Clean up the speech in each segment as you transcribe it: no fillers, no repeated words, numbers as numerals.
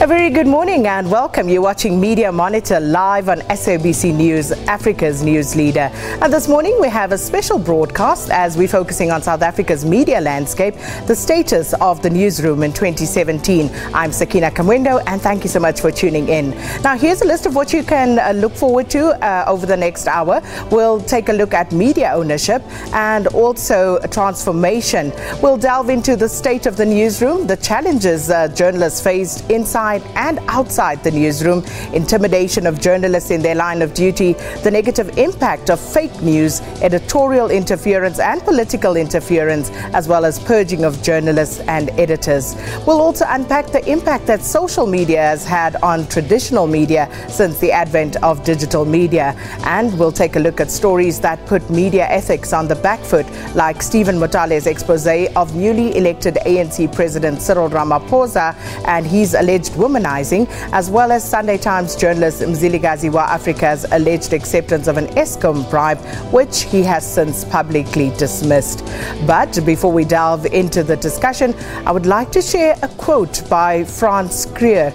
very good morning and welcome. You're watching Media Monitor live on SABC News, Africa's news leader. And this morning we have a special broadcast as we're focusing on South Africa's media landscape, the status of the newsroom in 2017. I'm Sakina Kamwendo and thank you so much for tuning in. Now here's a list of what you can look forward to over the next hour. We'll take a look at media ownership and also transformation. We'll delve into the state of the newsroom, the challenges journalists faced inside and outside the newsroom, intimidation of journalists in their line of duty, the negative impact of fake news, editorial interference and political interference, as well as purging of journalists and editors. We'll also unpack the impact that social media has had on traditional media since the advent of digital media. And we'll take a look at stories that put media ethics on the back foot, like Stephen Motale's expose of newly elected ANC President Cyril Ramaphosa and his alleged womanizing, as well as Sunday Times journalist Mzilikazi wa Africa's alleged acceptance of an Eskom bribe, which he has since publicly dismissed. But before we delve into the discussion, I would like to share a quote by Frans Creer,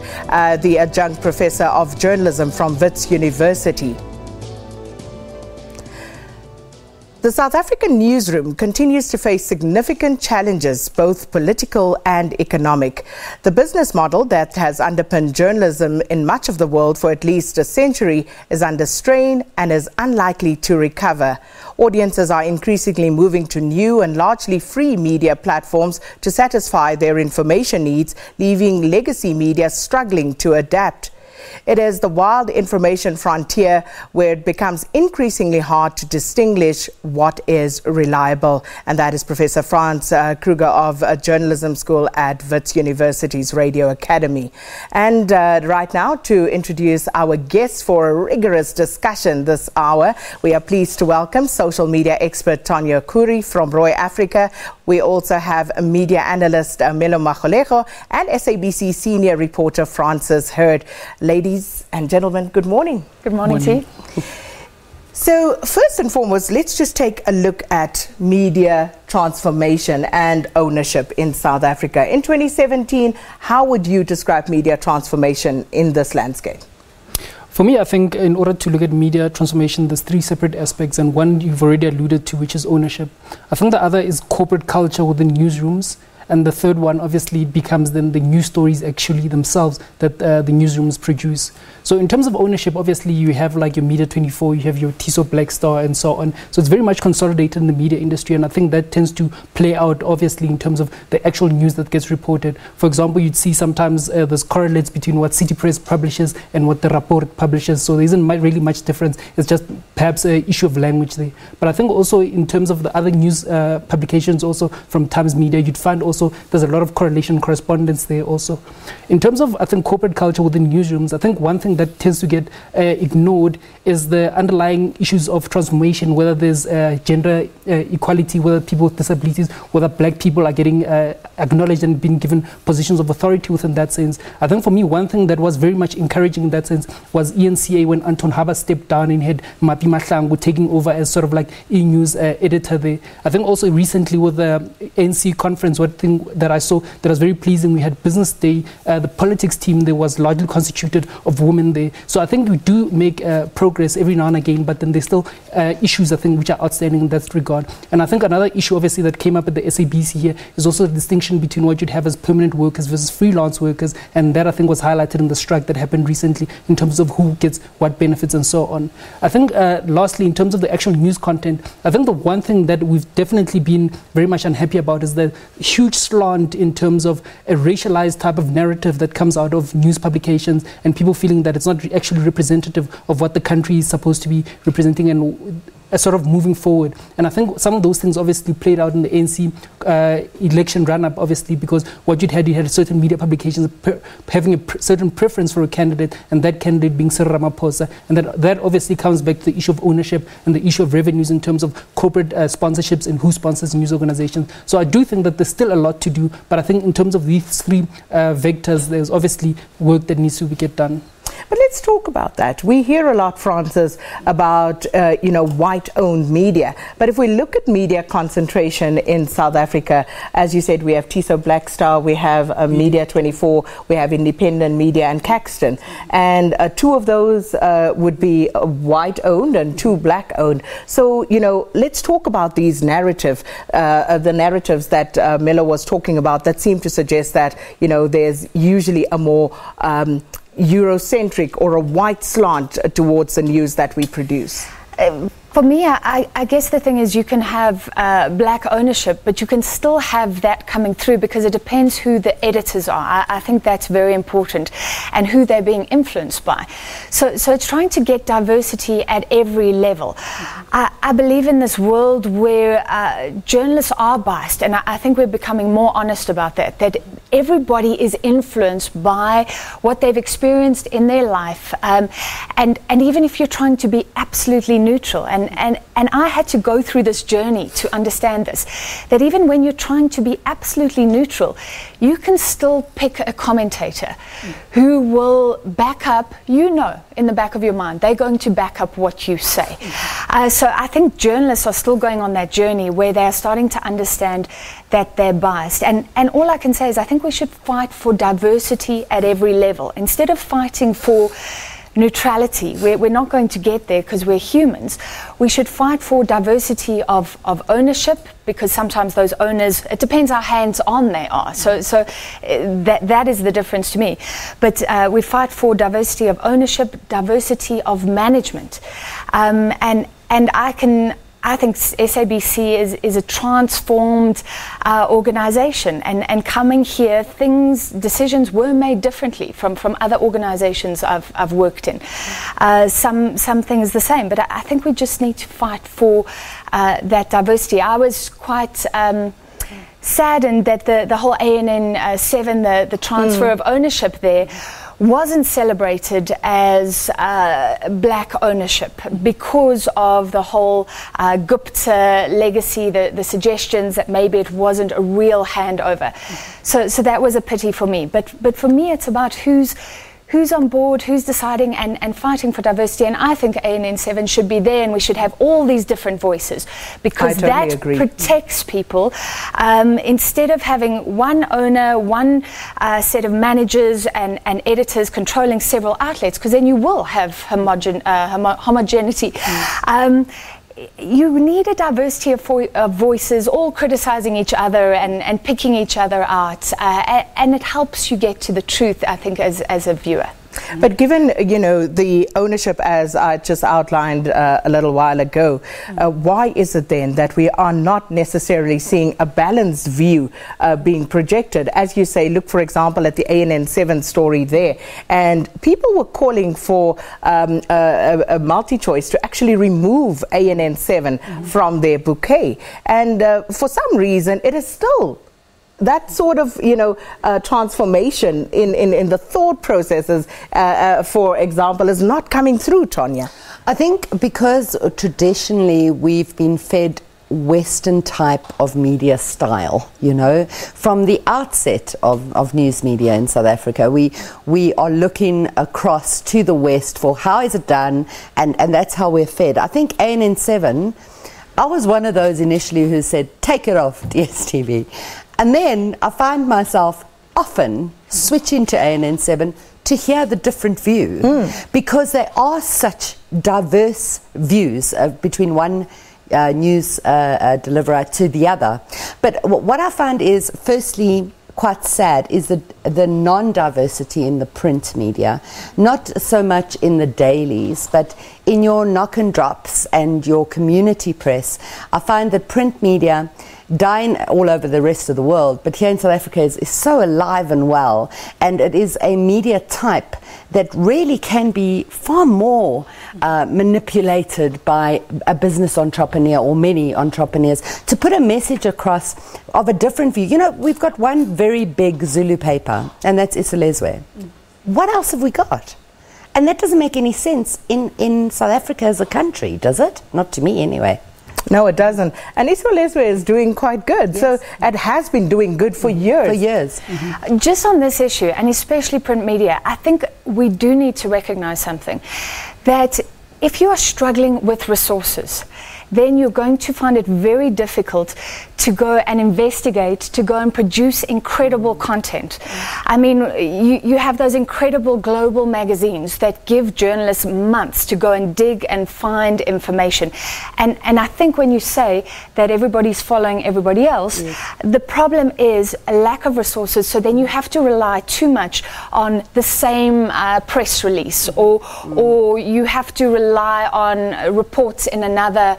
the adjunct professor of journalism from Wits University. The South African newsroom continues to face significant challenges, both political and economic. The business model that has underpinned journalism in much of the world for at least a century is under strain and is unlikely to recover. Audiences are increasingly moving to new and largely free media platforms to satisfy their information needs, leaving legacy media struggling to adapt. It is the wild information frontier where it becomes increasingly hard to distinguish what is reliable. And that is Professor Frans Creer of Journalism School at Wits University's Radio Academy. And right now, to introduce our guests for a rigorous discussion this hour, we are pleased to welcome social media expert Tanya Khoury from Roy Africa. We also have media analyst Melo Makgolego and SABC senior reporter Francis Hurd. Ladies and gentlemen, good morning. Good morning to you. So first and foremost, let's just take a look at media transformation and ownership in South Africa. In 2017, how would you describe media transformation in this landscape? For me, I think in order to look at media transformation, there's three separate aspects, and one you've already alluded to, which is ownership. I think the other is corporate culture within newsrooms. And the third one obviously becomes then the news stories actually themselves that the newsrooms produce. So in terms of ownership, obviously you have like your Media 24, you have your Tiso Black Star and so on. So it's very much consolidated in the media industry, and I think that tends to play out obviously in terms of the actual news that gets reported. For example, you'd see sometimes there's correlates between what City Press publishes and what the Rapport publishes. So there isn't really much difference. It's just perhaps an issue of language there. But I think also in terms of the other news publications also from Times Media, you'd find also there's a lot of correlation correspondence there also. In terms of, I think, corporate culture within newsrooms, I think one thing that tends to get ignored is the underlying issues of transformation, whether there's gender equality, whether people with disabilities, whether black people are getting acknowledged and being given positions of authority within that sense. I think for me, one thing that was very much encouraging in that sense was ENCA when Anton Haber stepped down and had Mapi Mahlangu taking over as sort of like e-news editor there. I think also recently with the ANC conference, one thing that I saw that was very pleasing, we had Business Day, the politics team there was largely constituted of women there. So I think we do make progress every now and again, but then there's still issues I think which are outstanding in that regard. And I think another issue obviously that came up at the SABC here is also the distinction between what you'd have as permanent workers versus freelance workers, and that I think was highlighted in the strike that happened recently in terms of who gets what benefits and so on. I think lastly, in terms of the actual news content, I think the one thing that we've definitely been very much unhappy about is the huge slant in terms of a racialized type of narrative that comes out of news publications and people feeling that it's not actually representative of what the country is supposed to be representing and sort of moving forward. And I think some of those things obviously played out in the ANC election run-up, obviously, because what you had certain media publications having a certain preference for a candidate, and that candidate being Cyril Ramaphosa. And that obviously comes back to the issue of ownership and the issue of revenues in terms of corporate sponsorships and who sponsors news organizations. So I do think that there's still a lot to do, but I think in terms of these three vectors, there's obviously work that needs to get done. But let's talk about that. We hear a lot, Francis, about white-owned media. But if we look at media concentration in South Africa, as you said, we have Tiso Black Star, we have Media 24, we have Independent Media and Caxton. And two of those would be white-owned and two black-owned. So, let's talk about these narratives, the narratives that Miller was talking about that seem to suggest that, there's usually a more Eurocentric or a white slant towards the news that we produce. For me, I guess the thing is you can have black ownership, but you can still have that coming through because it depends who the editors are. I think that's very important, and who they're being influenced by. So it's trying to get diversity at every level. I believe in this world where journalists are biased, and I think we're becoming more honest about that everybody is influenced by what they've experienced in their life. And even if you're trying to be absolutely neutral, and I had to go through this journey to understand this, that even when you're trying to be absolutely neutral, you can still pick a commentator who will back up, in the back of your mind, they're going to back up what you say. So I think journalists are still going on that journey where they're starting to understand that they're biased. And all I can say is I think we should fight for diversity at every level. Instead of fighting for neutrality, we're not going to get there because we're humans. We should fight for diversity of ownership, because sometimes those owners, it depends how hands-on they are. So that is the difference to me. But we fight for diversity of ownership, diversity of management. And I think SABC is a transformed organization, and coming here, decisions were made differently from other organizations I've worked in. Some things the same, but I think we just need to fight for that diversity. I was quite saddened that the whole ANN 7, the transfer of ownership there, wasn't celebrated as black ownership because of the whole Gupta legacy, the suggestions that maybe it wasn't a real handover. So that was a pity for me. But for me, it's about who's on board, who's deciding and fighting for diversity. And I think ANN 7 should be there, and we should have all these different voices, because that protects people. Instead of having one owner, one set of managers and editors controlling several outlets, because then you will have homogeneity. You need a diversity of voices, all criticizing each other and picking each other out, and it helps you get to the truth, I think, as a viewer. But given, the ownership, as I just outlined a little while ago, why is it then that we are not necessarily seeing a balanced view being projected? As you say, look, for example, at the ANN 7 story there, and people were calling for a multi-choice to actually remove ANN 7 from their bouquet. And for some reason, it is still that sort of, transformation in the thought processes, for example, is not coming through, Tonya. I think because traditionally we've been fed Western type of media style, from the outset of news media in South Africa. We are looking across to the West for how is it done, and that's how we're fed. I think ANN 7, I was one of those initially who said, take it off DSTV. And then I find myself often switching to ANN 7 to hear the different view, because there are such diverse views between one news deliverer to the other. But what I find is, firstly, quite sad is the non-diversity in the print media, not so much in the dailies, but in your knock and drops and your community press. I find that print media, dying all over the rest of the world, but here in South Africa is so alive and well, and it is a media type that really can be far more manipulated by a business entrepreneur or many entrepreneurs to put a message across of a different view. We've got one very big Zulu paper, and that's Isilezwe. What else have we got? And that doesn't make any sense in South Africa as a country, does it? Not to me, anyway. No, it doesn't. And Editorializing is doing quite good. Yes. So it has been doing good for years. For years. Just on this issue, and especially print media, I think we do need to recognize something, that if you are struggling with resources, then you're going to find it very difficult to go and investigate, to go and produce incredible content. I mean, you have those incredible global magazines that give journalists months to go and dig and find information. And I think when you say that everybody's following everybody else, the problem is a lack of resources, so then you have to rely too much on the same press release, or you have to rely on reports in another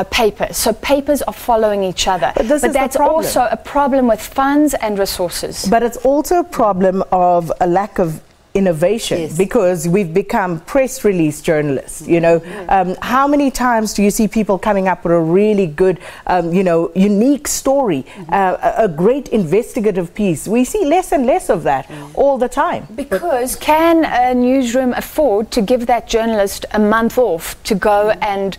paper. So papers are following each other. But that's also a problem with funds and resources. But it's also a problem of a lack of innovation, because we've become press release journalists. You know, how many times do you see people coming up with a really good, unique story, a great investigative piece? We see less and less of that all the time. Because can a newsroom afford to give that journalist a month off to go and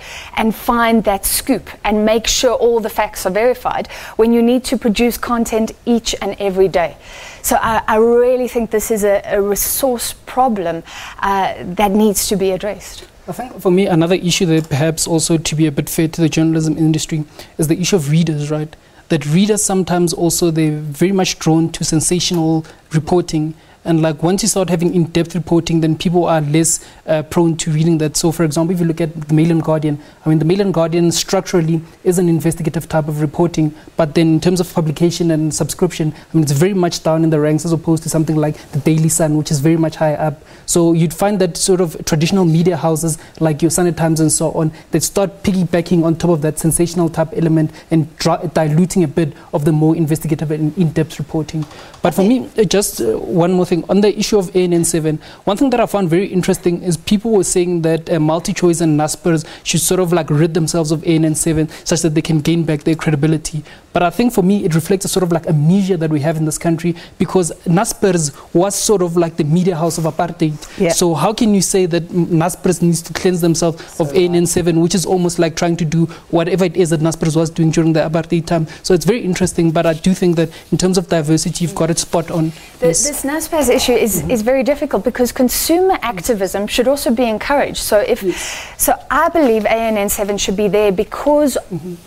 find that scoop and make sure all the facts are verified when you need to produce content each and every day? So I really think this is a resource problem that needs to be addressed. I think for me, another issue that perhaps also, to be a bit fair to the journalism industry, is the issue of readers, right? That readers sometimes also, they're very much drawn to sensational reporting. And like once you start having in-depth reporting, then people are less prone to reading that. So for example, if you look at the Mail and Guardian, I mean, the Mail and Guardian structurally is an investigative type of reporting, but then in terms of publication and subscription, I mean, it's very much down in the ranks as opposed to something like the Daily Sun, which is very much high up. So you'd find that sort of traditional media houses like your Sunday Times and so on, they start piggybacking on top of that sensational type element and diluting a bit of the more investigative and in-depth reporting. But for me, just one more thing. On the issue of ANN7, one thing that I found very interesting is people were saying that MultiChoice and Naspers should sort of like rid themselves of ANN7 such that they can gain back their credibility. But I think for me, it reflects a sort of like amnesia that we have in this country, because Naspers was sort of like the media house of apartheid. Yeah. So how can you say that Naspers needs to cleanse themselves of ANN7, which is almost like trying to do whatever it is that Naspers was doing during the apartheid time? So it's very interesting, but I do think that in terms of diversity, you've got it spot on. This Naspers issue is very difficult, because consumer activism should also be encouraged. So so I believe ANN7 should be there because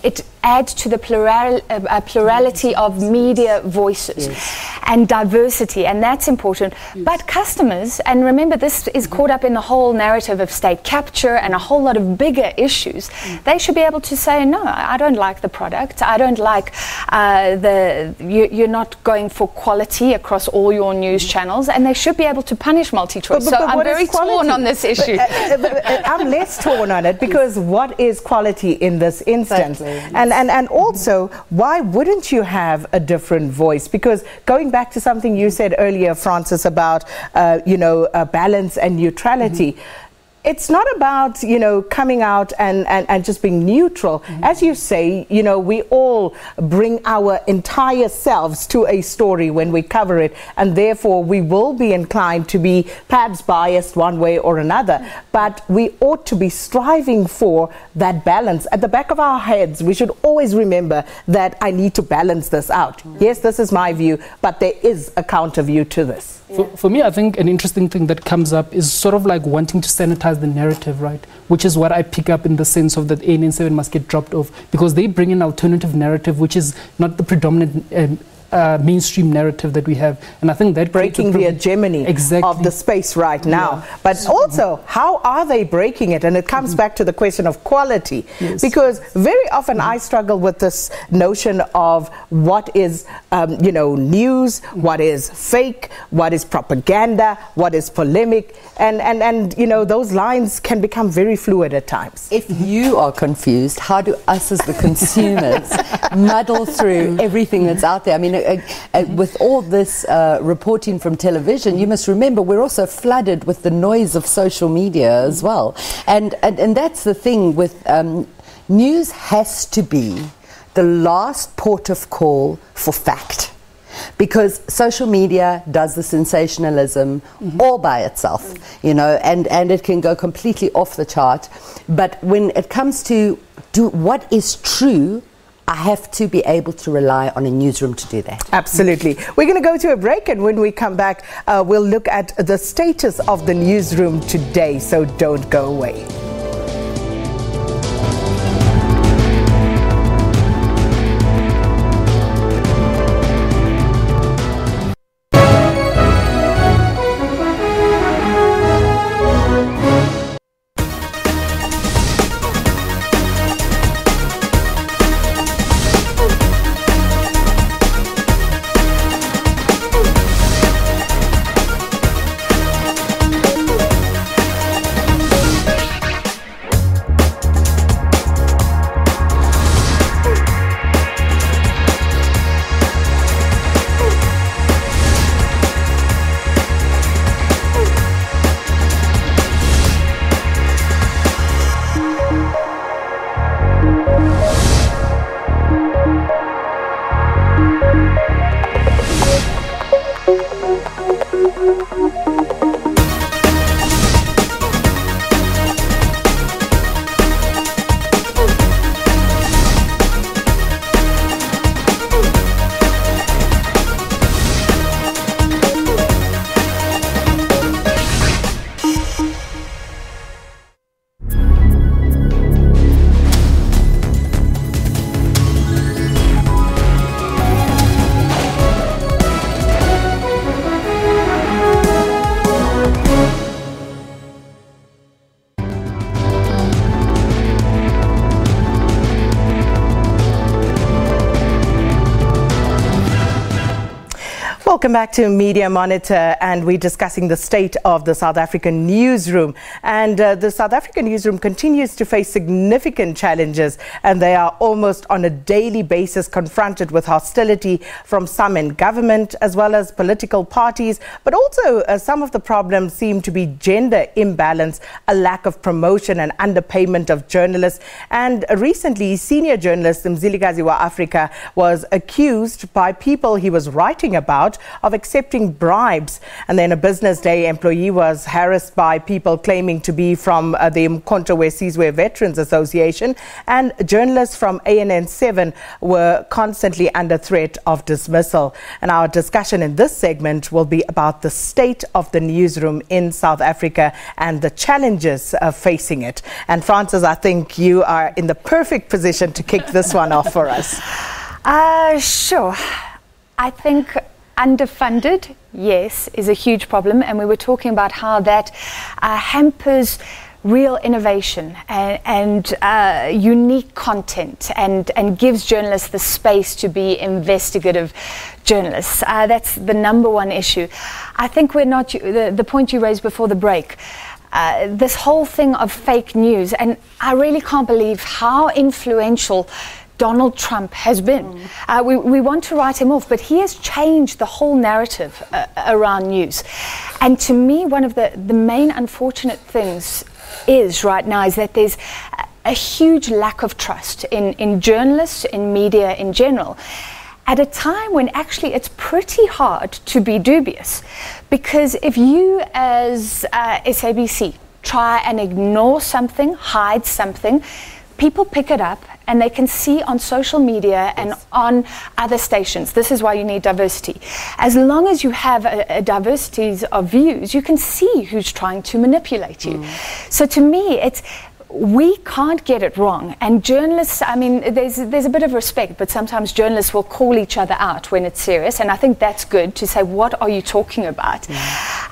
it adds to the plurality of media voices and diversity, and that's important. But customers, and remember this is caught up in the whole narrative of state capture and a whole lot of bigger issues, they should be able to say, no, I don't like the product, I don't like you're not going for quality across all your news channels, and they should be able to punish MultiChoice. So I'm very torn on this issue. I'm less torn on it, because what is quality in this instance? Exactly. And also, why wouldn't you have a different voice? Because going back to something you said earlier, Francis, about balance and neutrality. It's not about, coming out and just being neutral. As you say, we all bring our entire selves to a story when we cover it, and therefore we will be inclined to be perhaps biased one way or another. But we ought to be striving for that balance. At the back of our heads, we should always remember that I need to balance this out. Yes, this is my view, but there is a counter view to this. For me, I think an interesting thing that comes up is sort of like wanting to sanitize the narrative, right? Which is what I pick up in the sense of that ANN7 must get dropped off, because they bring an alternative narrative which is not the predominant mainstream narrative that we have, and I think that breaking the hegemony of the space right now. But also, how are they breaking it? And it comes back to the question of quality, because very often I struggle with this notion of what is news, what is fake, what is propaganda, what is polemic, and those lines can become very fluid at times. If you are confused, how do us as the consumers muddle through everything that's out there? I mean, with all this reporting from television, you must remember we're also flooded with the noise of social media as well. And that's the thing with news has to be the last port of call for fact. because social media does the sensationalism all by itself, you know, and it can go completely off the chart. But when it comes to what is true, I have to be able to rely on a newsroom to do that. Absolutely. We're going to go to a break, and when we come back, we'll look at the status of the newsroom today, so don't go away. Welcome back to Media Monitor, and we're discussing the state of the South African newsroom. And the South African newsroom continues to face significant challenges, and they are almost on a daily basis confronted with hostility from some in government as well as political parties. But also some of the problems seem to be gender imbalance, a lack of promotion and underpayment of journalists. And recently, senior journalist Mzilikazi wa Afrika was accused by people he was writing about of accepting bribes. And then a Business Day employee was harassed by people claiming to be from the Mkhonto Sizwe Veterans Association, and journalists from ANN7 were constantly under threat of dismissal. And our discussion in this segment will be about the state of the newsroom in South Africa and the challenges facing it. And Francis, I think you are in the perfect position to kick this one off for us. Sure. I think underfunded, yes, is a huge problem, and we were talking about how that hampers real innovation and unique content and gives journalists the space to be investigative journalists. That's the number one issue. I think we're not, the point you raised before the break, this whole thing of fake news, and I really can't believe how influential Donald Trump has been. We want to write him off, but he has changed the whole narrative around news. And to me, one of the main unfortunate things right now is that there's a huge lack of trust in journalists, in media in general, at a time when actually it's pretty hard to be dubious. Because if you as SABC try and ignore something, hide something, people pick it up and they can see on social media and on other stations. This is why you need diversity. As long as you have a diversity of views, you can see who's trying to manipulate you. So to me, we can't get it wrong. And journalists, I mean, there's a bit of respect, but sometimes journalists will call each other out when it's serious. And I think that's good to say, what are you talking about?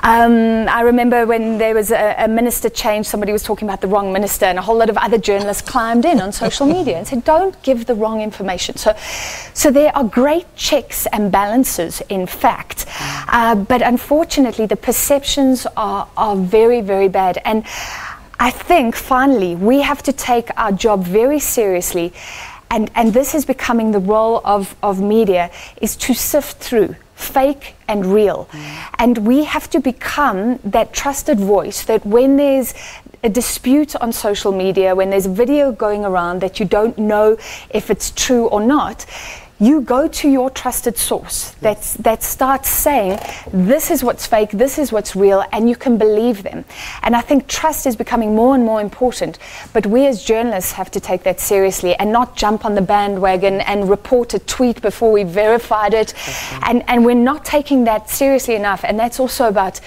I remember when there was a minister change, somebody was talking about the wrong minister, and a whole lot of other journalists climbed in on social media and said, don't give the wrong information. So there are great checks and balances, in fact. But unfortunately, the perceptions are very, very bad. And I think, finally, we have to take our job very seriously, and this is becoming the role of media, is to sift through fake and real. And we have to become that trusted voice that when there's a dispute on social media, when there's a video going around that you don't know if it's true or not, you go to your trusted source that starts saying, this is what's fake, this is what's real, and you can believe them. And I think trust is becoming more and more important, but we as journalists have to take that seriously and not jump on the bandwagon and report a tweet before we verified it. And we're not taking that seriously enough, and that's also about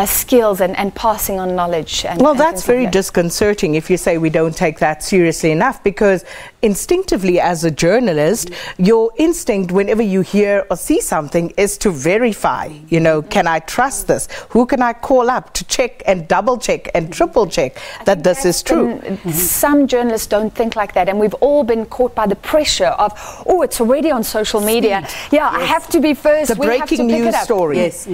skills and passing on knowledge. Well, that's very disconcerting if you say we don't take that seriously enough, because instinctively as a journalist, your instinct whenever you hear or see something is to verify, you know, can I trust this? Who can I call up to check and double check and triple check that this is true? Some journalists don't think like that, and we've all been caught by the pressure of, oh, it's already on social media. Yeah, I have to be first. The breaking news story. Yes.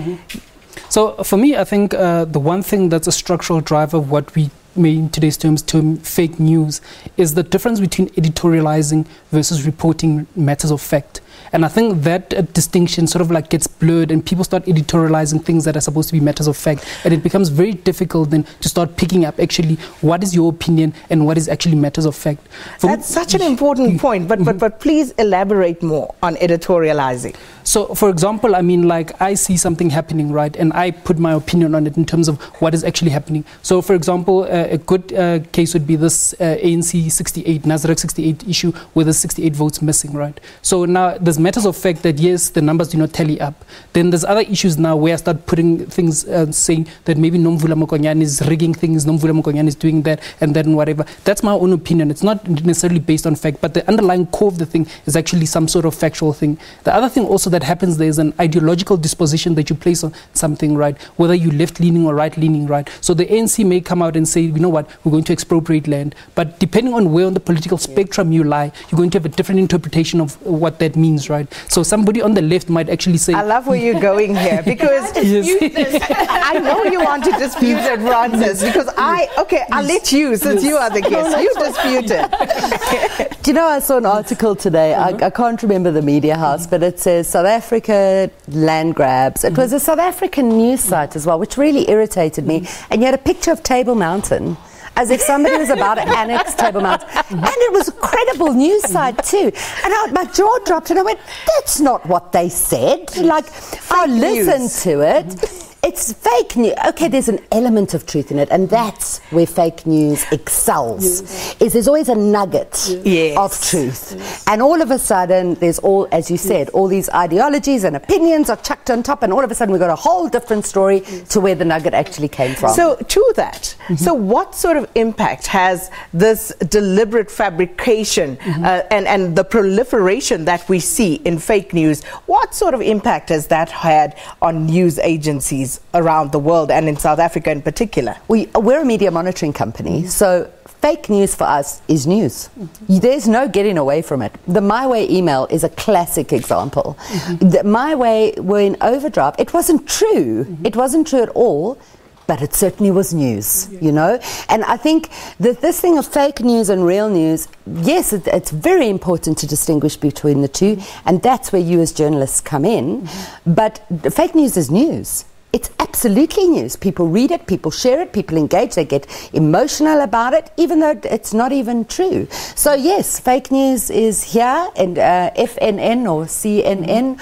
So for me, I think the one thing that's a structural driver of what we may in today's terms term fake news is the difference between editorializing versus reporting matters of fact. And I think that distinction sort of like gets blurred, and people start editorializing things that are supposed to be matters of fact, and it becomes very difficult then to start picking up actually what is your opinion and what is actually matters of fact. That's such an important point, but please elaborate more on editorializing. So, for example, I mean, like, I see something happening, right, and I put my opinion on it in terms of what is actually happening. So, for example, a good case would be this ANC 68, Nazareth 68 issue where there's 68 votes missing, right? So now there's matters of fact that, yes, the numbers do not tally up. Then there's other issues now where I start putting things, saying that maybe Nomvula Mokonyane is rigging things, Nomvula Mokonyane is doing that and that and whatever. That's my own opinion. It's not necessarily based on fact, but the underlying core of the thing is actually some sort of factual thing. The other thing also that happens there is an ideological disposition that you place on something, right? Whether you left-leaning or right-leaning, right? So the ANC may come out and say, you know what, we're going to expropriate land, but depending on where on the political spectrum you lie, you're going to have a different interpretation of what that means, right? So somebody on the left might actually say... I love where you're going here, because I know you want to dispute it, Francis, because I'll let you, since you are the guest. You dispute it. Do you know, I saw an article today, I can't remember the media house, but it says South Africa land grabs. It was a South African news site as well, which really irritated me. And you had a picture of Table Mountain, as if somebody was about to annex Table Mountain. And it was a credible news site too. And my jaw dropped and I went, that's not what they said. Like, I listened to it. It's fake news. Okay, there's an element of truth in it, and that's where fake news excels. Is there's always a nugget of truth. And all of a sudden, there's all, as you said, all these ideologies and opinions are chucked on top, and all of a sudden we've got a whole different story to where the nugget actually came from. So, to that, so what sort of impact has this deliberate fabrication and the proliferation that we see in fake news, what sort of impact has that had on news agencies around the world and in South Africa in particular? We're a media monitoring company, so fake news for us is news. There's no getting away from it. The My Way email is a classic example. The My Way were in overdrive. It wasn't true. It wasn't true at all, but it certainly was news, you know? And I think that this thing of fake news and real news, yes, it's very important to distinguish between the two, and that's where you as journalists come in. But fake news is news. It's absolutely news. People read it, people share it, people engage, they get emotional about it, even though it's not even true. So yes, fake news is here, and FNN or CNN,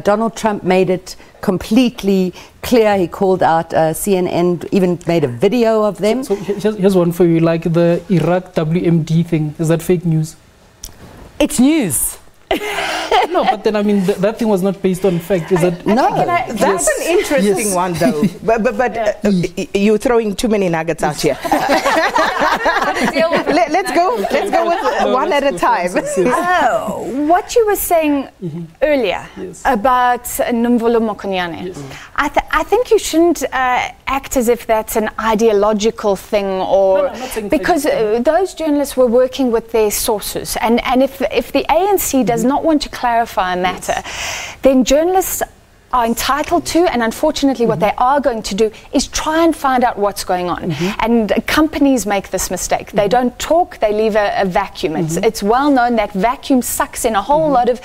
Donald Trump made it completely clear. He called out CNN, even made a video of them. So here's one for you, like the Iraq WMD thing. Is that fake news? It's news. No, but then I mean that thing was not based on fact. Is that no? That's an interesting one, though. But you're throwing too many nuggets out here. Let's go with one at a time. What you were saying earlier about Nomvula Mokonyane, I think you shouldn't act as if that's an ideological thing, or because those journalists were working with their sources, and if the ANC does not want to clarify a matter, then journalists are entitled to, and unfortunately what they are going to do is try and find out what's going on. And companies make this mistake. They don't talk, they leave a vacuum. It's well known that vacuum sucks in a whole lot of...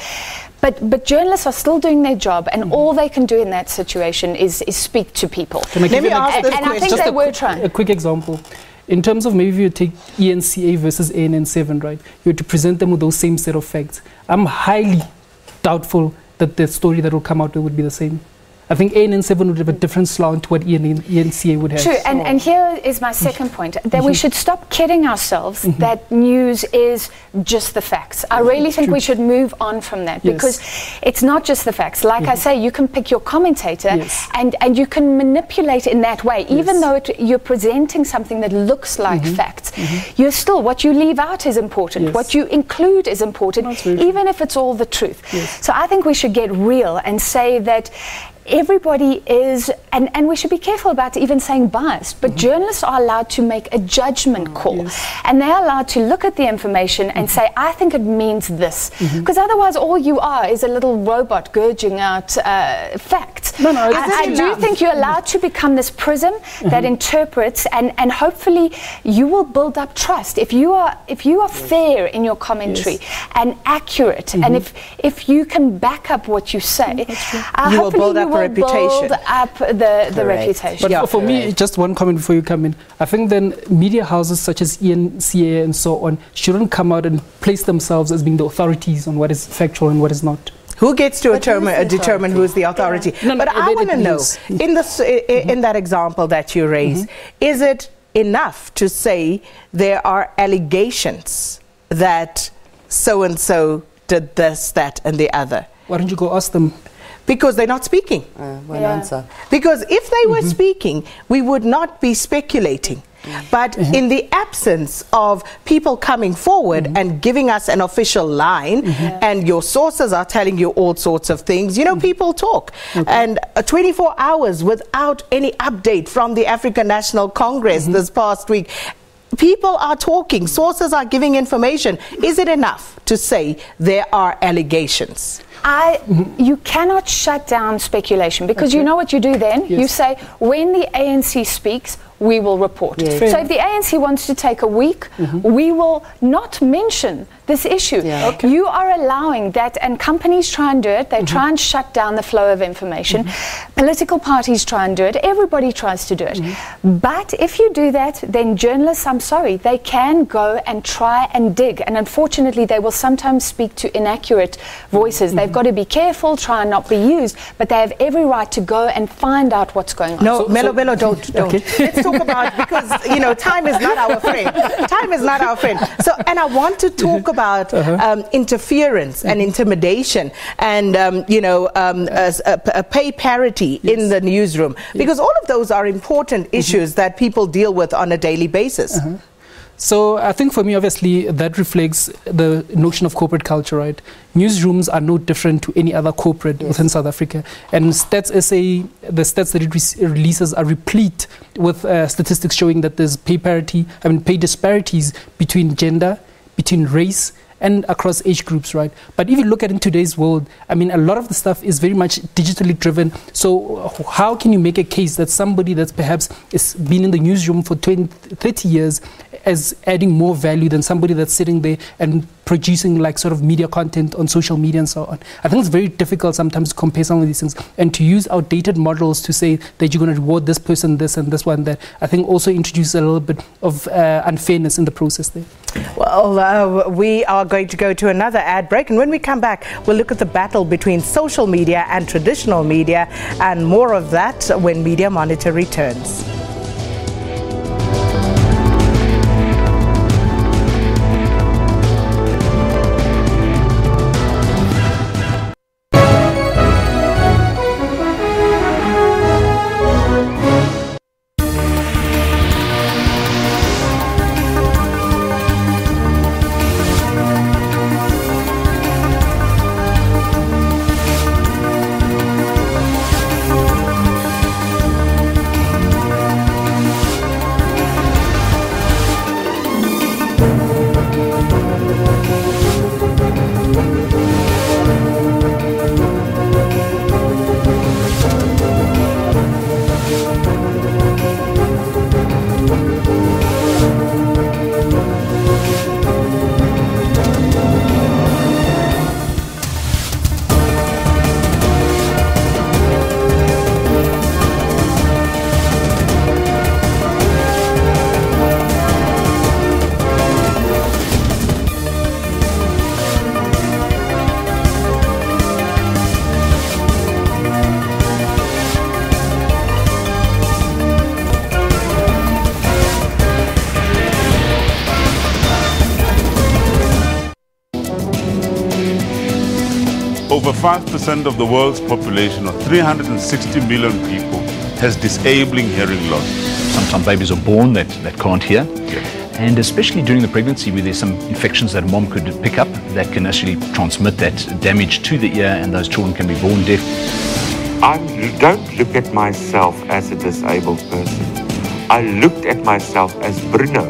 But journalists are still doing their job, and all they can do in that situation is speak to people. Let me ask this question. I think they were trying. A quick example. In terms of maybe if you take ENCA versus ANN7, right, you have to present them with those same set of facts. I'm highly doubtful that the story that will come out would be the same. I think ANN7 would have a different slant to what ENCA would have. True, and here is my second point, that we should stop kidding ourselves that news is just the facts. I really think we should move on from that, because it's not just the facts. Like I say, you can pick your commentator and you can manipulate in that way, even though you're presenting something that looks like facts. You're still, what you leave out is important, what you include is important, even if it's all the truth. So I think we should get real and say that everybody is, and we should be careful about even saying biased, but journalists are allowed to make a judgment call, and they're allowed to look at the information and say, I think it means this, because otherwise all you are is a little robot gurging out facts. I do think you're allowed to become this prism that interprets, and hopefully you will build up trust if you are fair in your commentary and accurate, and if you can back up what you say, you will build up build up the reputation. But for me, just one comment before you come in. I think then media houses such as ENCA and so on shouldn't come out and place themselves as being the authorities on what is factual and what is not. Who gets to determine who is the authority? But I want to know, in that example that you raise, is it enough to say there are allegations that so-and-so did this, that, and the other? Why don't you go ask them? Because they're not speaking. Answer. Because if they were speaking, we would not be speculating. But in the absence of people coming forward and giving us an official line, and your sources are telling you all sorts of things, you know, people talk. And 24 hours without any update from the African National Congress this past week, people are talking, sources are giving information. Is it enough to say there are allegations? You cannot shut down speculation, because you know what you do then? You say, when the ANC speaks, we will report. So if the ANC wants to take a week, we will not mention this issue. You are allowing that, and companies try and do it. They try and shut down the flow of information. Political parties try and do it. Everybody tries to do it. But if you do that, then journalists, I'm sorry, they can go and try and dig. And unfortunately, they will sometimes speak to inaccurate voices. They've got to be careful, try and not be used, but they have every right to go and find out what's going on. No, Melo, don't. Let's talk about, because, you know, time is not our friend. Time is not our friend. So, and I want to talk about interference and intimidation and, pay parity in the newsroom, because all of those are important issues that people deal with on a daily basis. So I think for me, obviously, that reflects the notion of corporate culture, right? Newsrooms are no different to any other corporate within South Africa. And Stats SA, the stats that it releases are replete with statistics showing that there's pay disparities between gender, between race, and across age groups, right? But if you look at in today's world, I mean, a lot of the stuff is very much digitally driven. So how can you make a case that somebody that's perhaps has been in the newsroom for 20, 30 years is adding more value than somebody that's sitting there and producing like sort of media content on social media and so on? I think it's very difficult sometimes to compare some of these things, and to use outdated models to say that you're going to reward this person this and this one that, I think also introduces a little bit of unfairness in the process there. Well, we are going to go to another ad break, and when we come back, we'll look at the battle between social media and traditional media, and more of that when Media Monitor returns. 25% of the world's population, or 360 million people, has disabling hearing loss. Sometimes babies are born that can't hear. And especially during the pregnancy, where there's some infections that a mom could pick up that can actually transmit that damage to the ear, and those children can be born deaf. I don't look at myself as a disabled person. I looked at myself as Bruno,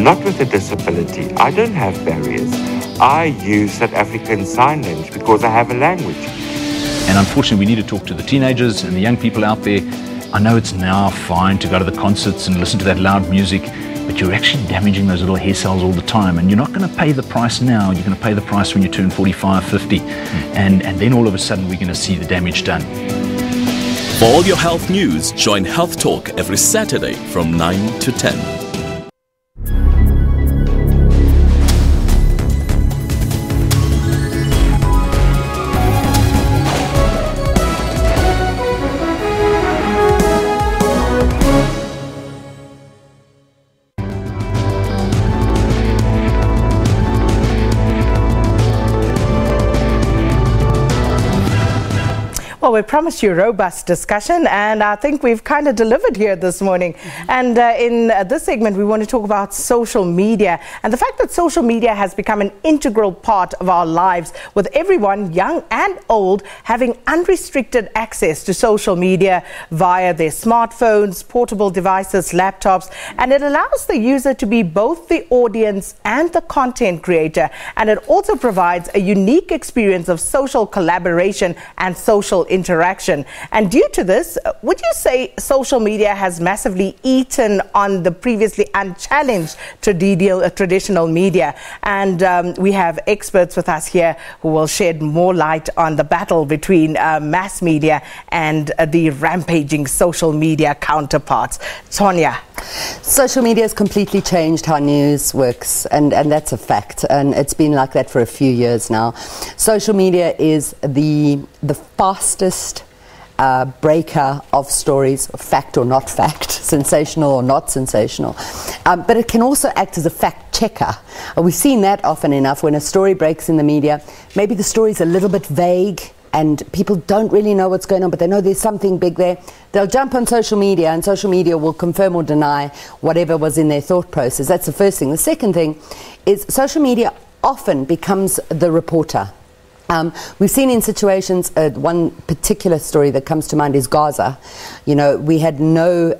not with a disability. I don't have barriers. I use South African Sign Language because I have a language. And unfortunately, we need to talk to the teenagers and the young people out there. I know it's now fine to go to the concerts and listen to that loud music, but you're actually damaging those little hair cells all the time, and you're not going to pay the price now. You're going to pay the price when you turn 45, 50, and then all of a sudden we're going to see the damage done. For all your health news, join Health Talk every Saturday from 9 to 10. Well, we promised you a robust discussion, and I think we've kind of delivered here this morning. And in this segment, we want to talk about social media and the fact that social media has become an integral part of our lives, with everyone, young and old, having unrestricted access to social media via their smartphones, portable devices, laptops, and it allows the user to be both the audience and the content creator. And it also provides a unique experience of social collaboration and social interaction. And due to this, would you say social media has massively eaten on the previously unchallenged traditional media? And we have experts with us here who will shed more light on the battle between mass media and the rampaging social media counterparts. Sonia. Social media has completely changed how news works, and that's a fact, and it's been like that for a few years now. Social media is the fastest breaker of stories, fact or not fact, sensational or not sensational. But it can also act as a fact checker. We've seen that often enough when a story breaks in the media. Maybe the story's a little bit vague and people don't really know what's going on, but they know there's something big there. They'll jump on social media, and social media will confirm or deny whatever was in their thought process. That's the first thing. The second thing is social media often becomes the reporter. We've seen in situations, one particular story that comes to mind is Gaza. You know, we had no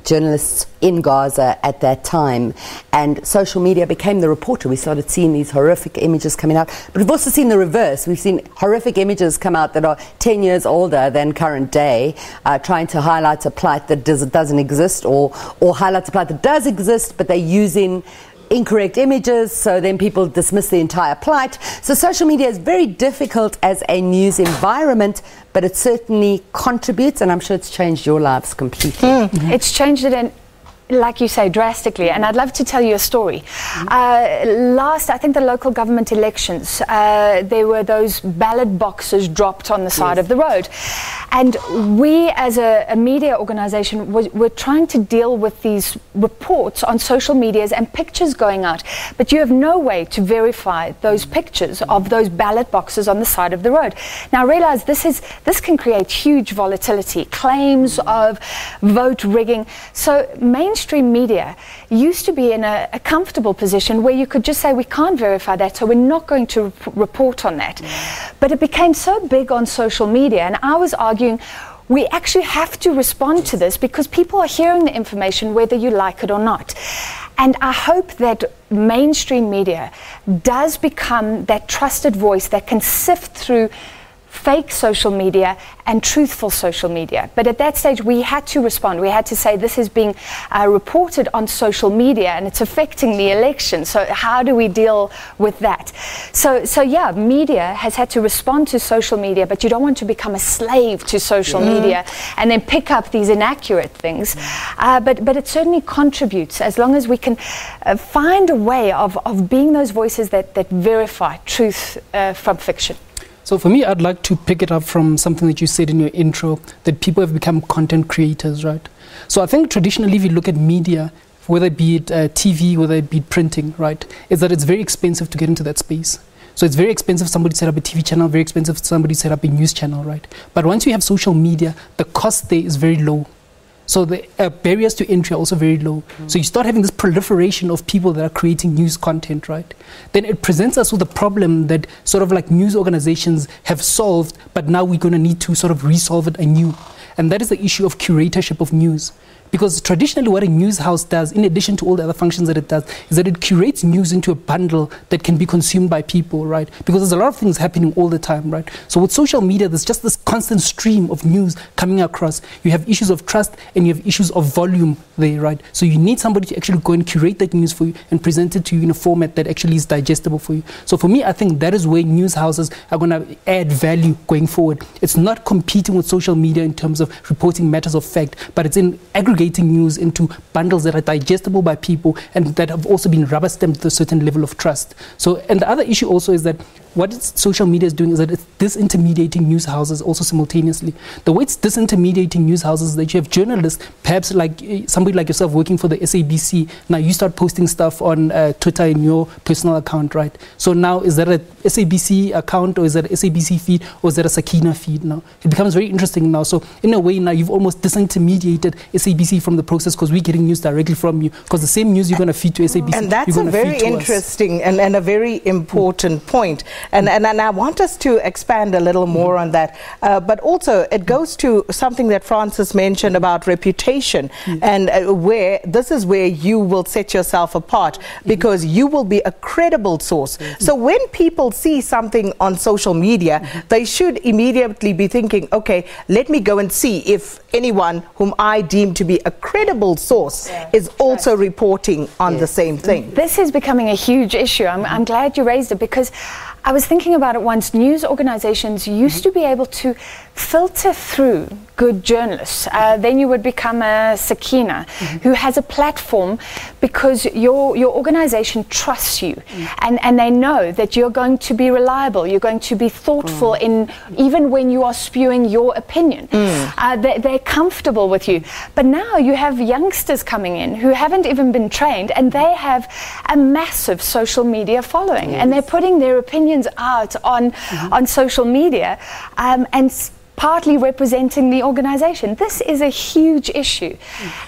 journalists in Gaza at that time, and social media became the reporter. We started seeing these horrific images coming out, but we've also seen the reverse. We've seen horrific images come out that are 10 years older than current day, trying to highlight a plight that doesn't exist, or highlight a plight that does exist, but they're using incorrect images, so then people dismiss the entire plight. So social media is very difficult as a news environment, but it certainly contributes, and I'm sure it's changed your lives completely. It's changed it, and like you say, drastically. And I'd love to tell you a story. I think the local government elections, there were those ballot boxes dropped on the side of the road. And we, as a media organization, were trying to deal with these reports on social medias and pictures going out. But you have no way to verify those pictures of those ballot boxes on the side of the road. Now, realize this can create huge volatility, claims of vote rigging. So mainstream media used to be in a comfortable position where you could just say, we can't verify that, so we're not going to report on that. But it became so big on social media, and I was arguing we actually have to respond to this because people are hearing the information whether you like it or not. And I hope that mainstream media does become that trusted voice that can sift through fake social media and truthful social media. But at that stage, we had to respond. We had to say, this is being reported on social media and it's affecting the election. So how do we deal with that? So yeah, media has had to respond to social media, but you don't want to become a slave to social media and then pick up these inaccurate things. But it certainly contributes, as long as we can find a way of being those voices that verify truth from fiction. So for me, I'd like to pick it up from something that you said in your intro, that people have become content creators, right? So I think traditionally, if you look at media, whether it be it TV, whether it be printing, right, is that it's very expensive to get into that space. So it's very expensive for somebody to set up a TV channel, very expensive for somebody to set up a news channel, right? But once you have social media, the cost there is very low. So the barriers to entry are also very low. So you start having this proliferation of people that are creating news content, right? Then it presents us with a problem that sort of like news organizations have solved, but now we're going to need to sort of resolve it anew. And that is the issue of curatorship of news. Because traditionally what a news house does, in addition to all the other functions that it does, is that it curates news into a bundle that can be consumed by people, right? Because there's a lot of things happening all the time, right? So with social media, there's just this constant stream of news coming across. You have issues of trust and you have issues of volume there, right? So you need somebody to actually go and curate that news for you and present it to you in a format that actually is digestible for you. So for me, I think that is where news houses are going to add value going forward. It's not competing with social media in terms of reporting matters of fact, but it's in aggregating news into bundles that are digestible by people and that have also been rubber stamped with a certain level of trust. So, and the other issue also is that what social media is doing is that it's disintermediating news houses also simultaneously. The way it's disintermediating news houses is that you have journalists, perhaps like somebody like yourself working for the SABC. Now you start posting stuff on Twitter in your personal account, right? So now is that a SABC account or is that a SABC feed or is that a Sakina feed now? It becomes very interesting now. So in a way now you've almost disintermediated SABC from the process because we're getting news directly from you because the same news you're going to feed to SABC. And that's a very interesting and a very important point. And I want us to expand a little more on that. But also, it goes to something that Francis mentioned about reputation and where this is where you will set yourself apart because you will be a credible source. So when people see something on social media, they should immediately be thinking, okay, let me go and see if anyone whom I deem to be a credible source is also reporting on the same thing. This is becoming a huge issue. I'm glad you raised it because I was thinking about it once. News organizations used to be able to filter through good journalists. Then you would become a Sakina who has a platform because your organization trusts you and they know that you're going to be reliable, you're going to be thoughtful in even when you are spewing your opinion. They're comfortable with you. But now you have youngsters coming in who haven't even been trained and they have a massive social media following and they're putting their opinions out on social media and partly representing the organization. This is a huge issue.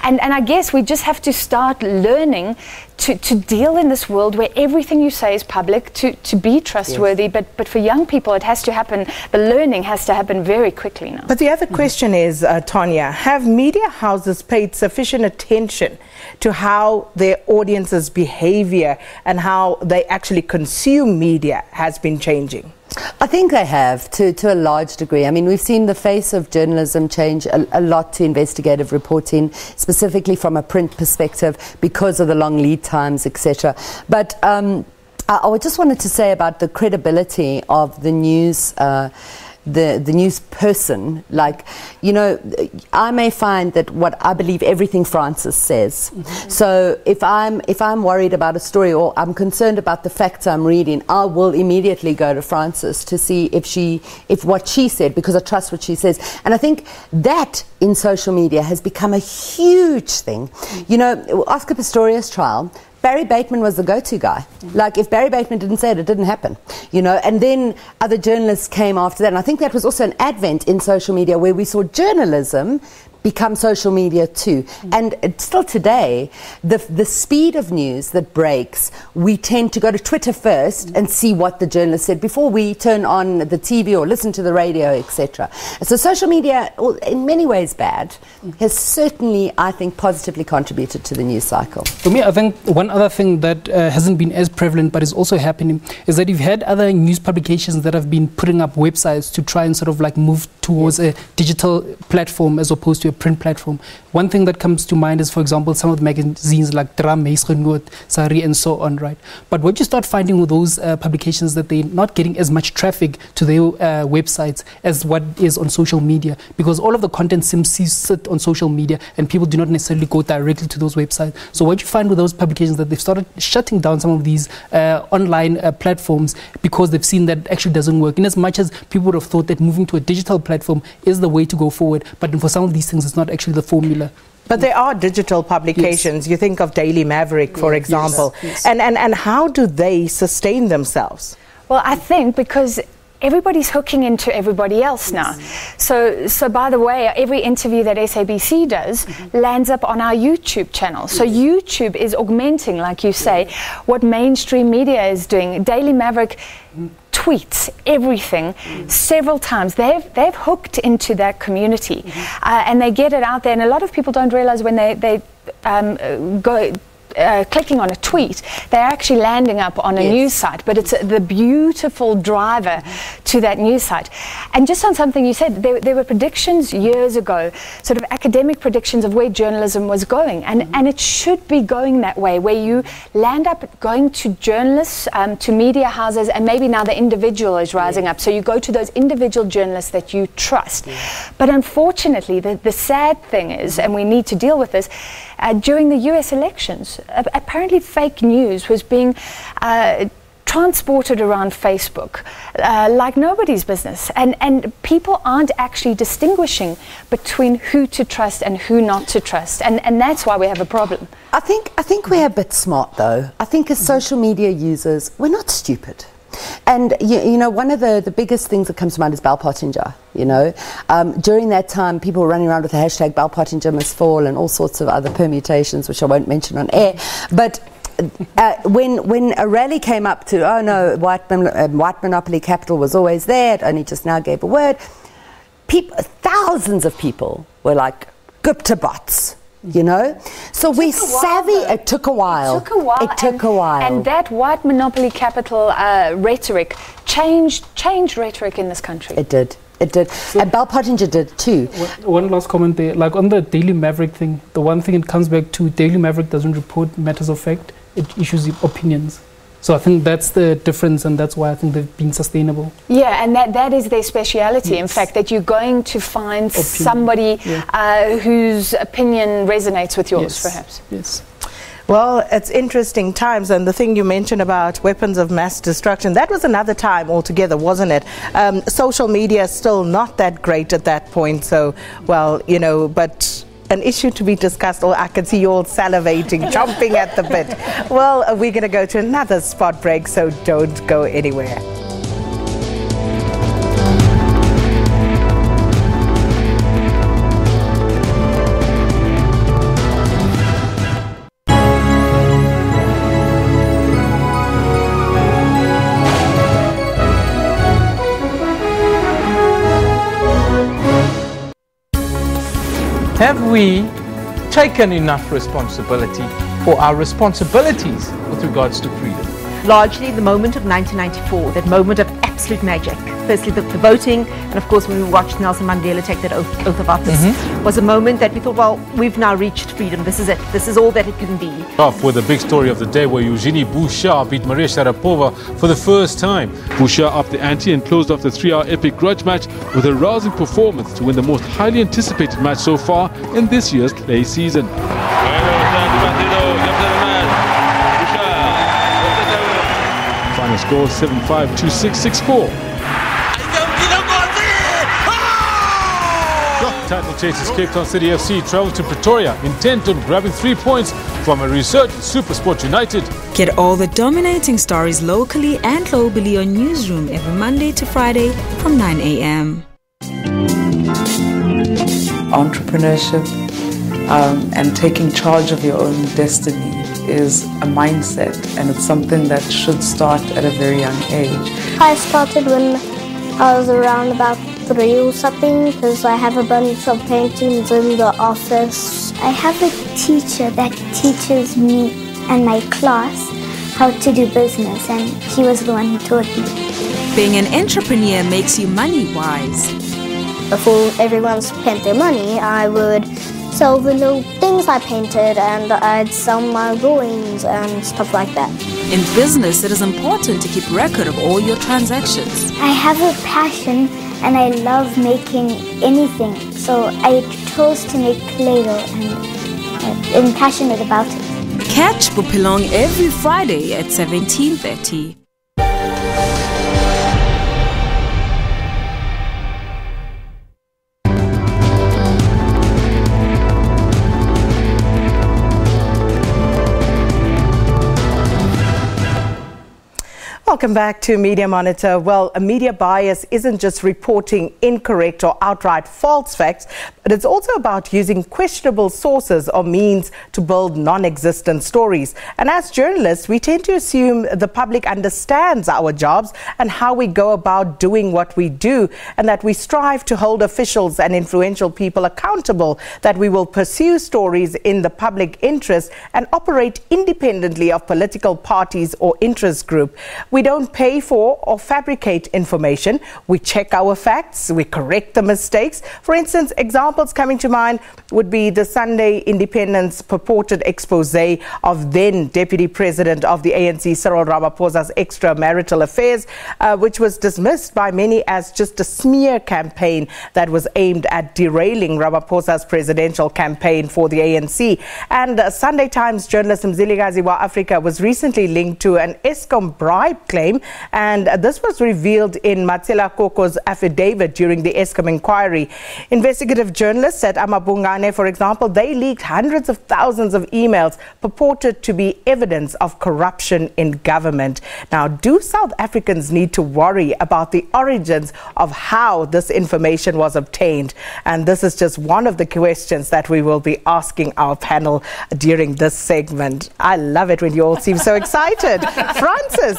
And I guess we just have to start learning to deal in this world where everything you say is public, to be trustworthy, but for young people it has to happen, the learning has to happen very quickly now. But the other question is, Tonya, have media houses paid sufficient attention to how their audience's behavior and how they actually consume media has been changing? I think they have, to a large degree. I mean, we've seen the face of journalism change a lot to investigative reporting, specifically from a print perspective, because of the long lead times, etc. But I just wanted to say about the credibility of the news the news person. Like, you know, I may find that what I believe everything Francis says. So if I'm worried about a story or I'm concerned about the facts I'm reading, I will immediately go to Francis to see if what she said, because I trust what she says. And I think that in social media has become a huge thing. You know, Oscar Pistorius trial, Barry Bateman was the go-to guy. Like, if Barry Bateman didn't say it, it didn't happen, you know. And then other journalists came after that. And I think that was also an advent in social media where we saw journalism become social media too. And still today, the speed of news that breaks, we tend to go to Twitter first and see what the journalist said before we turn on the TV or listen to the radio, etc. So social media, in many ways bad, has certainly, I think, positively contributed to the news cycle. For me, I think one other thing that hasn't been as prevalent but is also happening is that you've had other news publications that have been putting up websites to try and sort of like move towards a digital platform as opposed to a print platform. One thing that comes to mind is, for example, some of the magazines like Dram, Sari and so on, right? But what you start finding with those publications that they're not getting as much traffic to their websites as what is on social media, because all of the content seems to sit on social media and people do not necessarily go directly to those websites. So what you find with those publications that they've started shutting down some of these online platforms because they've seen that actually doesn't work. In as much as people would have thought that moving to a digital platform is the way to go forward, but for some of these things it's not actually the formula. But there are digital publications. Yes. You think of Daily Maverick, for example. Yes. And how do they sustain themselves? Well, I think because everybody's hooking into everybody else now. So by the way, every interview that SABC does lands up on our YouTube channel. So YouTube is augmenting, like you say, what mainstream media is doing. Daily Maverick tweets everything several times. They've hooked into that community, and they get it out there. And a lot of people don't realize when they go clicking on a tweet, they're actually landing up on a news site, but it's the beautiful driver to that news site. And just on something you said, there were predictions years ago, sort of academic predictions of where journalism was going, and it should be going that way, where you land up going to journalists, to media houses, and maybe now the individual is rising up, so you go to those individual journalists that you trust. But unfortunately, the sad thing is, and we need to deal with this, during the US elections, apparently fake news was being transported around Facebook like nobody's business, and people aren't actually distinguishing between who to trust and who not to trust, and that's why we have a problem. I think we're a bit smart, though. I think as social media users, we're not stupid. And you know, one of the biggest things that comes to mind is Bell Pottinger. You know, during that time, people were running around with the hashtag Bell Pottinger must fall and all sorts of other permutations, which I won't mention on air. But when a rally came up to, oh no, white monopoly capital was always there, it only just now gave a word, thousands of people were like, Gupta bots. You know, so we're savvy. It took a while. It took a while. And that white monopoly capital rhetoric changed rhetoric in this country. It did. It did. So and Bell Pottinger did too. One last comment there. Like on the Daily Maverick thing, the one thing it comes back to, Daily Maverick doesn't report matters of fact. It issues opinions. So I think that's the difference, and that's why I think they've been sustainable. Yeah, and that is their speciality, in fact, that you're going to find somebody whose opinion resonates with yours, perhaps. Yes. Well, it's interesting times, and the thing you mentioned about weapons of mass destruction, that was another time altogether, wasn't it? Social media is still not that great at that point, so, well, you know, but an issue to be discussed. I can see you all salivating, chomping at the bit. Well, we're going to go to another spot break, so don't go anywhere. Have we taken enough responsibility for our responsibilities with regards to freedom? Largely the moment of 1994, that moment of absolute magic. Firstly, the voting, and of course when we watched Nelson Mandela take that oath of office, was a moment that we thought, well, we've now reached freedom. This is it. This is all that it can be. Off with the big story of the day, where Eugenie Bouchard beat Maria Sharapova for the first time. Bouchard upped the ante and closed off the 3-hour epic grudge match with a rousing performance to win the most highly anticipated match so far in this year's clay season. Final score 7-5, 2-6, 6-4. Title chasers Cape Town City FC travel to Pretoria, intent on grabbing 3 points from a resurgent SuperSport United. Get all the dominating stories locally and globally on Newsroom every Monday to Friday from 9 a.m. Entrepreneurship and taking charge of your own destiny is a mindset, and it's something that should start at a very young age. I started when I was around about 3 or something, because I have a bunch of paintings in the office. I have a teacher that teaches me and my class how to do business, and he was the one who taught me. Being an entrepreneur makes you money-wise. Before everyone spent their money, I would sell the little things I painted, and I'd sell my drawings and stuff like that. In business, it is important to keep record of all your transactions. I have a passion and I love making anything, so I chose to make Play-Doh, and I'm passionate about it. Catch Bupilong every Friday at 17:30. Well, Welcome back to Media Monitor. Well, a media bias isn't just reporting incorrect or outright false facts, but it's also about using questionable sources or means to build non-existent stories. And as journalists, we tend to assume the public understands our jobs and how we go about doing what we do, and that we strive to hold officials and influential people accountable, that we will pursue stories in the public interest and operate independently of political parties or interest group. We don't pay for or fabricate information. We check our facts. We correct the mistakes. For instance, examples coming to mind would be the Sunday Independent's purported expose of then Deputy President of the ANC, Cyril Ramaphosa's extramarital affairs, which was dismissed by many as just a smear campaign that was aimed at derailing Ramaphosa's presidential campaign for the ANC. And Sunday Times journalist Mzilikazi wa Africa was recently linked to an Eskom bribe claim, and this was revealed in Matsela Koko's affidavit during the Eskom inquiry. Investigative journalists at Amabungane, for example, they leaked hundreds of thousands of emails purported to be evidence of corruption in government. Now, do South Africans need to worry about the origins of how this information was obtained? And this is just one of the questions that we will be asking our panel during this segment. I love it when you all seem so excited. Francis.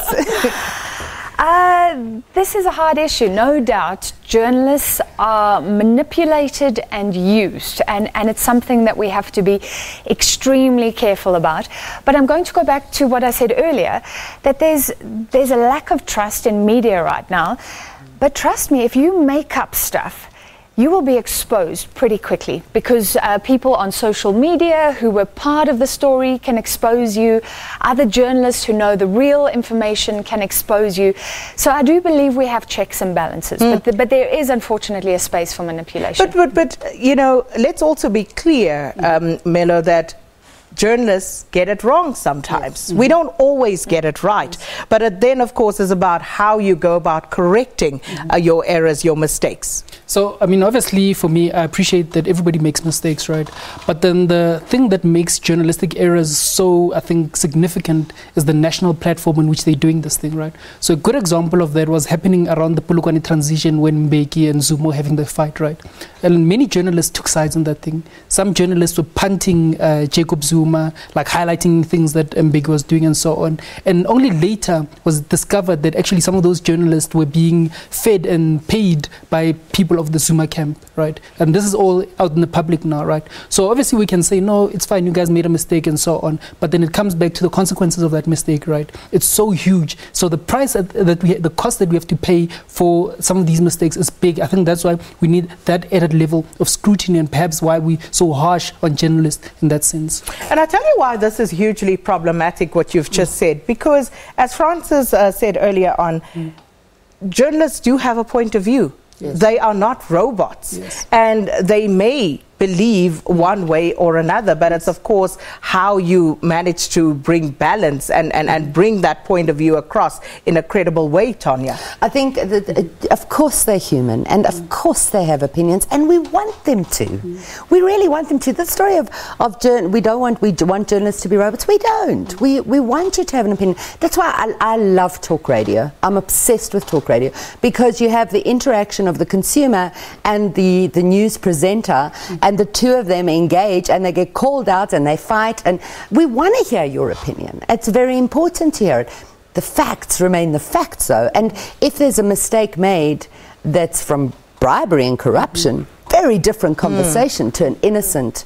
This is a hard issue, no doubt. Journalists are manipulated and used, and it's something that we have to be extremely careful about. But I'm going to go back to what I said earlier, that there's a lack of trust in media right now. But trust me, if you make up stuff, you will be exposed pretty quickly, because people on social media who were part of the story can expose you. Other journalists who know the real information can expose you. So I do believe we have checks and balances, but there is unfortunately a space for manipulation. But you know, let's also be clear, Melo, that journalists get it wrong sometimes. We don't always get it right. But it then, of course, is about how you go about correcting your errors, your mistakes. So, I mean, obviously, for me, I appreciate that everybody makes mistakes, right? But then the thing that makes journalistic errors so, I think, significant is the national platform in which they're doing this thing, right? So a good example of that was happening around the Polokwane transition when Mbeki and Zuma having the fight, right? And many journalists took sides in that thing. Some journalists were punting Jacob Zuma, like highlighting things that Mbeki was doing and so on. And only later was discovered that actually some of those journalists were being fed and paid by people of the Zuma camp, right? And this is all out in the public now, right? So obviously we can say, no, it's fine, you guys made a mistake and so on. But then it comes back to the consequences of that mistake, right? It's so huge. So the price the cost that we have to pay for some of these mistakes is big. I think that's why we need that added level of scrutiny, and perhaps why we're so harsh on journalists in that sense. And I tell you why this is hugely problematic, what you've just said, because as Francis said earlier on, journalists do have a point of view. Yes. They are not robots, and they may believe one way or another, but it's of course how you manage to bring balance and bring that point of view across in a credible way, Tanya. I think that, of course they're human, and of course they have opinions, and we want them to. We really want them to. The story of we want journalists to be robots. We don't. We want you to have an opinion. That's why I love talk radio. I'm obsessed with talk radio, because you have the interaction of the consumer and the news presenter, and the two of them engage, and they get called out and they fight, and we want to hear your opinion. It's very important to hear it. The facts remain the facts, though, and if there's a mistake made that's from bribery and corruption, very different conversation to an innocent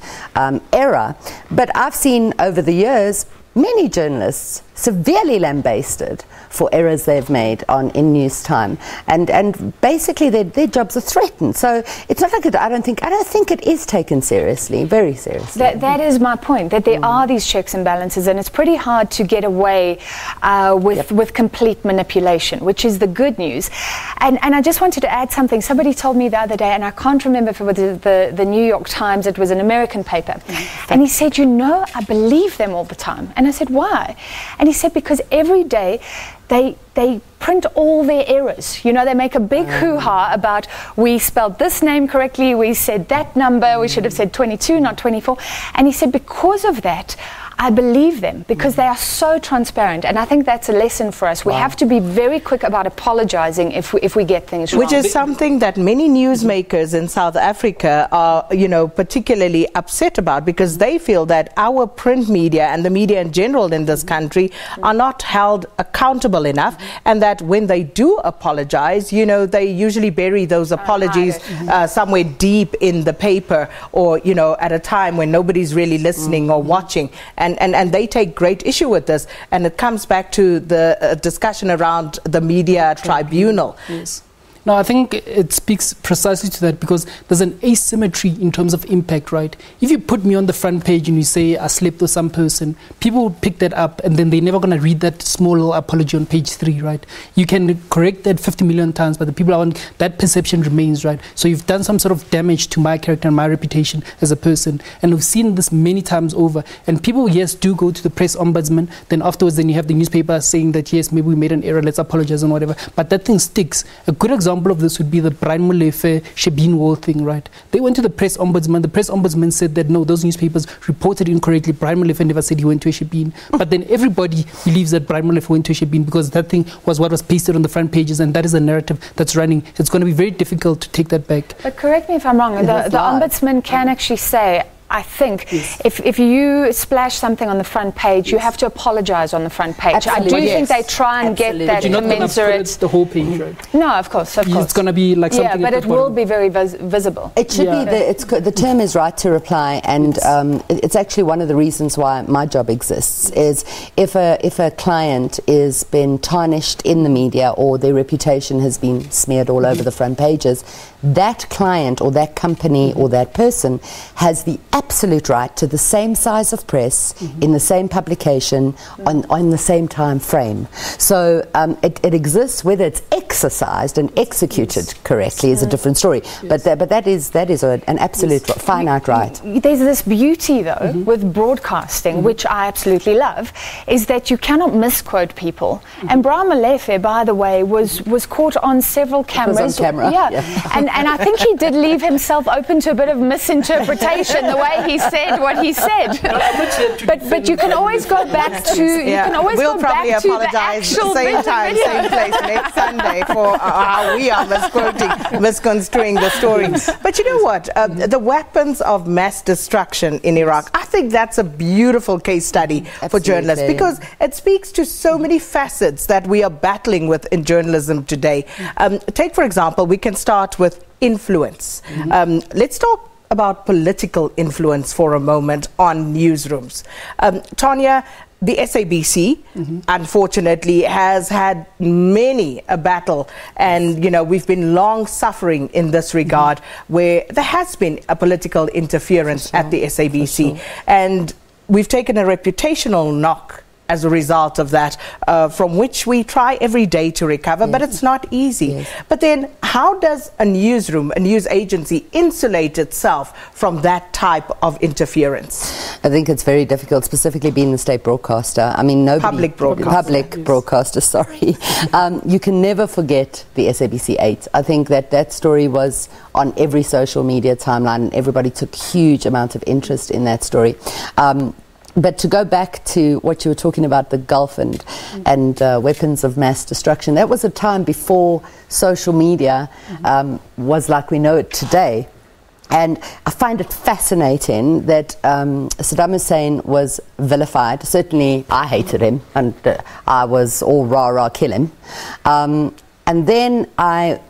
error. But I've seen over the years many journalists severely lambasted for errors they've made in news time, and basically their jobs are threatened. So it's not like I don't think it is taken seriously, very seriously. That is my point, that there are these checks and balances, and it's pretty hard to get away with complete manipulation, which is the good news. And I just wanted to add something. Somebody told me the other day, and I can't remember if it was the New York Times, it was an American paper, and he said, you know, I believe them all the time. And I said, why? And he said, because every day they print all their errors. You know, they make a big hoo-ha about, we spelled this name correctly, we said that number, we should have said 22, not 24. And he said, because of that, I believe them because they are so transparent, and I think that's a lesson for us. We have to be very quick about apologizing if we get things wrong. Which is something that many newsmakers in South Africa are, particularly upset about, because they feel that our print media and the media in general in this country are not held accountable enough, and that when they do apologize, they usually bury those apologies somewhere deep in the paper, or at a time when nobody's really listening or watching, and they take great issue with this, and it comes back to the discussion around the media tribunal. Yes. No, I think it speaks precisely to that, because there's an asymmetry in terms of impact, right? If you put me on the front page and you say I slept with some person, people will pick that up, and then they're never going to read that small little apology on page 3, right? You can correct that 50 million times, but the people around that perception remains, right? So you've done some sort of damage to my character and my reputation as a person, and we've seen this many times over. And people, yes, do go to the press ombudsman, then afterwards then you have the newspaper saying that yes, maybe we made an error, let's apologize and whatever, but that thing sticks. A good example of this would be the Brian Molefe Shebeen Wall thing, right? They went to the press ombudsman. The press ombudsman said that no, those newspapers reported incorrectly. Brian Molefe never said he went to a Shebeen. But then everybody believes that Brian Molefe went to a Shebeen because that thing was what was pasted on the front pages, and that is a narrative that's running. It's going to be very difficult to take that back. But correct me if I'm wrong, the ombudsman can actually say, I think, if you splash something on the front page, you have to apologize on the front page. Absolutely. I do think they try and get that commensurate. The whole page, right? No, of course. It's going to be like something. Yeah, but it will be very visible. It should be. The term is right to reply, and it's actually one of the reasons why my job exists. Is if a client is been tarnished in the media, or their reputation has been smeared all over the front pages, that client or that company or that person has the absolute right to the same size of press in the same publication on the same time frame. So it exists. Whether it's exercised and executed correctly is a different story. But that is an absolute finite right. There's this beauty though with broadcasting, which I absolutely love, is that you cannot misquote people. And Brian Molefe, by the way, was caught on several cameras. On camera. Yeah. And I think he did leave himself open to a bit of misinterpretation the way he said what he said. But you can always go back to we'll probably apologize same time, same place next Sunday for how we are misconstruing the story. But you know what? The weapons of mass destruction in Iraq, I think that's a beautiful case study for journalists, because it speaks to so many facets that we are battling with in journalism today. Take, for example, we can start with influence. Let's talk about political influence for a moment on newsrooms. Tanya, the SABC, unfortunately, has had many a battle, and we've been long suffering in this regard, where there has been a political interference at the SABC, and we've taken a reputational knock as a result of that, from which we try every day to recover, but it's not easy. But then how does a newsroom, a news agency, insulate itself from that type of interference? I think it's very difficult, specifically being the state broadcaster. I mean, Public broadcaster, sorry. You can never forget the SABC 8. I think that story was on every social media timeline, and everybody took huge amount of interest in that story. But to go back to what you were talking about, the Gulf and weapons of mass destruction, that was a time before social media was like we know it today. And I find it fascinating that Saddam Hussein was vilified. Certainly I hated him, and I was all rah-rah, kill him. And then I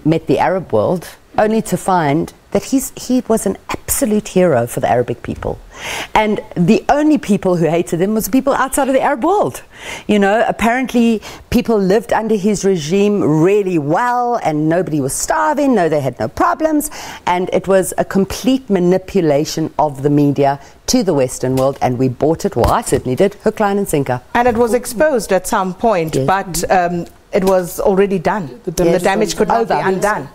met the Arab world, only to find that he was an absolute hero for the Arabic people. And the only people who hated him was the people outside of the Arab world. Apparently people lived under his regime really well, and nobody was starving, they had no problems, and it was a complete manipulation of the media to the Western world, and we bought it, well, I certainly did, hook, line and sinker. And it was exposed at some point, but it was already done. The damage could not be undone.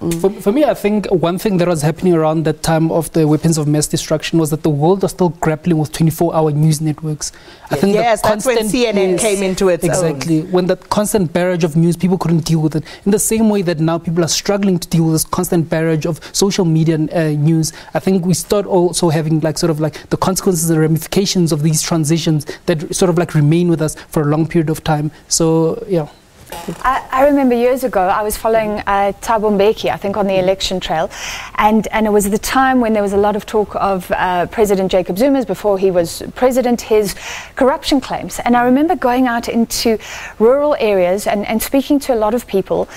For me, I think one thing that was happening around that time of the weapons of mass destruction was that the world was still grappling with 24-hour news networks. I think that's when CNN came into its own. When that constant barrage of news, people couldn't deal with it. In the same way that now people are struggling to deal with this constant barrage of social media news, I think we start also having like sort of like the consequences and ramifications of these transitions that sort of like remain with us for a long period of time. So, yeah. I remember years ago I was following Thabo Mbeki, I think, on the election trail, and it was the time when there was a lot of talk of President Jacob Zuma's, before he was president, his corruption claims. And I remember going out into rural areas and speaking to a lot of people,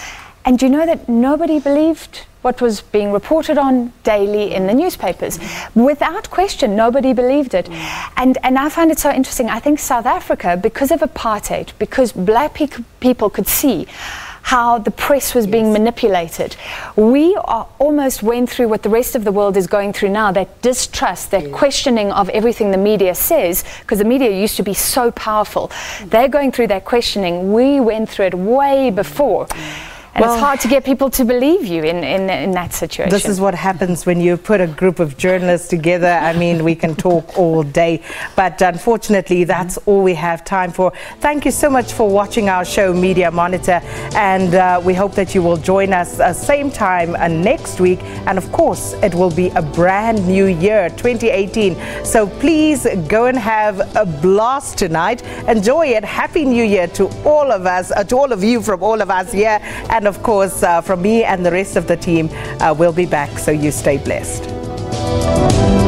and you know that nobody believed what was being reported on daily in the newspapers. Without question, nobody believed it. And I find it so interesting. I think South Africa, because of apartheid, because black people could see how the press was being manipulated, we almost went through what the rest of the world is going through now, that distrust, that questioning of everything the media says, because the media used to be so powerful. They're going through that questioning. We went through it way before. And it's hard to get people to believe you in that situation. This is what happens when you put a group of journalists together. I mean, we can talk all day, but unfortunately, that's all we have time for. Thank you so much for watching our show, Media Monitor, and we hope that you will join us same time next week. And of course, it will be a brand new year, 2018. So please go and have a blast tonight. Enjoy it. Happy New Year to all of us, to all of you, from all of us here. And of course, from me and the rest of the team, we'll be back, so you stay blessed.